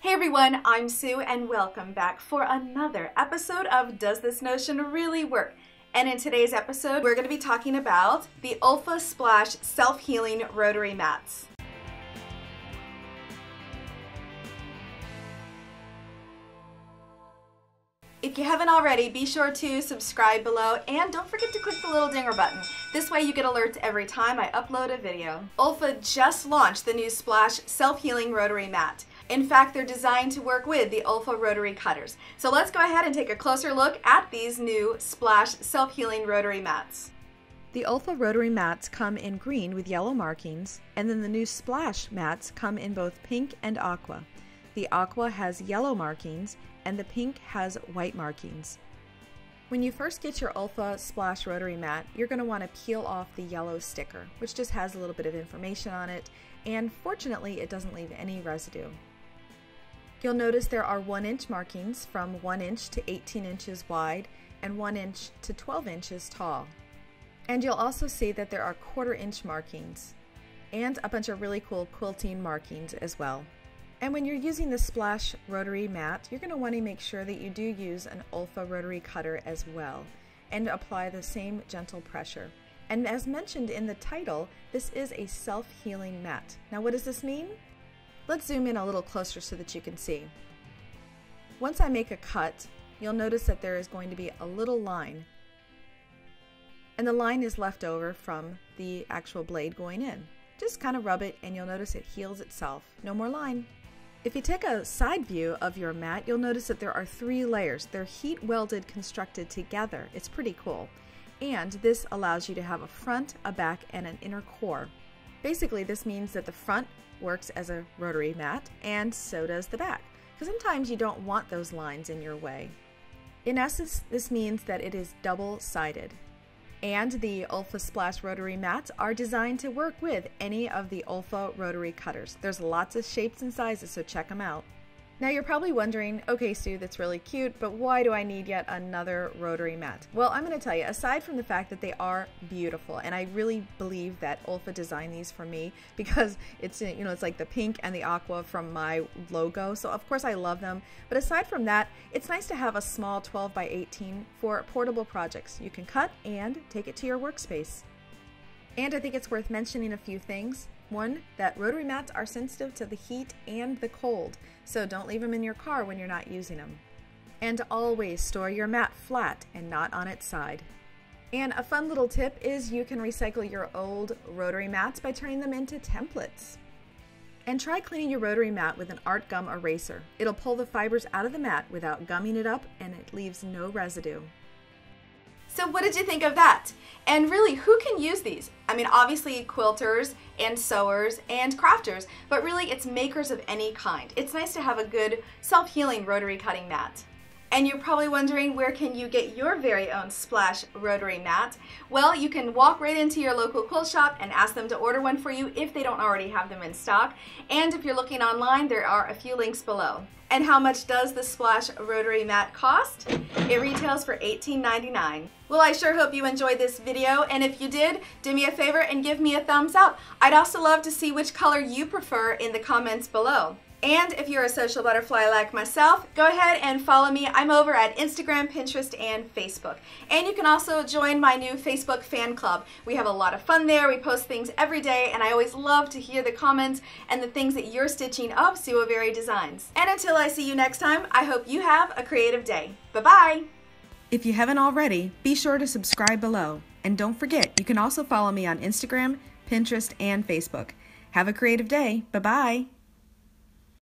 Hey everyone, I'm Sue and welcome back for another episode of Does This Notion Really Work? And in today's episode, we're going to be talking about the Olfa Splash Self-Healing Rotary Mats. If you haven't already, be sure to subscribe below and don't forget to click the little dinger button. This way you get alerts every time I upload a video. Olfa just launched the new Splash Self-Healing Rotary Mat. In fact, they're designed to work with the Olfa rotary cutters. So let's go ahead and take a closer look at these new Splash Self-Healing Rotary Mats. The Olfa rotary mats come in green with yellow markings, and then the new Splash mats come in both pink and aqua. The aqua has yellow markings, and the pink has white markings. When you first get your Olfa Splash rotary mat, you're going to want to peel off the yellow sticker, which just has a little bit of information on it, and fortunately it doesn't leave any residue. You'll notice there are 1-inch markings from 1 inch to 18 inches wide and 1 inch to 12 inches tall. And you'll also see that there are 1/4 inch markings and a bunch of really cool quilting markings as well. And when you're using the Splash rotary mat, you're going to want to make sure that you do use an Olfa rotary cutter as well and apply the same gentle pressure. And as mentioned in the title, this is a self-healing mat. Now what does this mean? Let's zoom in a little closer so that you can see. Once I make a cut, you'll notice that there is going to be a little line. And the line is left over from the actual blade going in. Just kind of rub it and you'll notice it heals itself. No more line. If you take a side view of your mat, you'll notice that there are 3 layers. They're heat welded, constructed together. It's pretty cool. And this allows you to have a front, a back, and an inner core. Basically, this means that the front works as a rotary mat, and so does the back, because sometimes you don't want those lines in your way. In essence, this means that it is double-sided. And the Olfa Splash rotary mats are designed to work with any of the Olfa rotary cutters. There's lots of shapes and sizes, so check them out. Now you're probably wondering, okay Sue, that's really cute, but why do I need yet another rotary mat? Well, I'm going to tell you, aside from the fact that they are beautiful, and I really believe that Olfa designed these for me because it's, you know, it's like the pink and the aqua from my logo, so of course I love them. But aside from that, it's nice to have a small 12 by 18 for portable projects. You can cut and take it to your workspace. And I think it's worth mentioning a few things. One, that rotary mats are sensitive to the heat and the cold, so don't leave them in your car when you're not using them. And always store your mat flat and not on its side. And a fun little tip is you can recycle your old rotary mats by turning them into templates. And try cleaning your rotary mat with an art gum eraser. It'll pull the fibers out of the mat without gumming it up, and it leaves no residue. So what did you think of that? And really, who can use these? I mean, obviously quilters and sewers and crafters, but really it's makers of any kind. It's nice to have a good self-healing rotary cutting mat. And you're probably wondering, where can you get your very own Splash rotary mat? Well, you can walk right into your local quilt shop and ask them to order one for you if they don't already have them in stock. And if you're looking online, there are a few links below. And how much does the Splash rotary mat cost? It retails for $18.99. Well, I sure hope you enjoyed this video, and if you did, do me a favor and give me a thumbs up. I'd also love to see which color you prefer in the comments below. And if you're a social butterfly like myself, go ahead and follow me. I'm over at Instagram, Pinterest, and Facebook. And you can also join my new Facebook fan club. We have a lot of fun there. We post things every day, and I always love to hear the comments and the things that you're stitching of Sue Very Designs. And until I see you next time, I hope you have a creative day. Bye-bye! If you haven't already, be sure to subscribe below. And don't forget, you can also follow me on Instagram, Pinterest, and Facebook. Have a creative day. Bye-bye!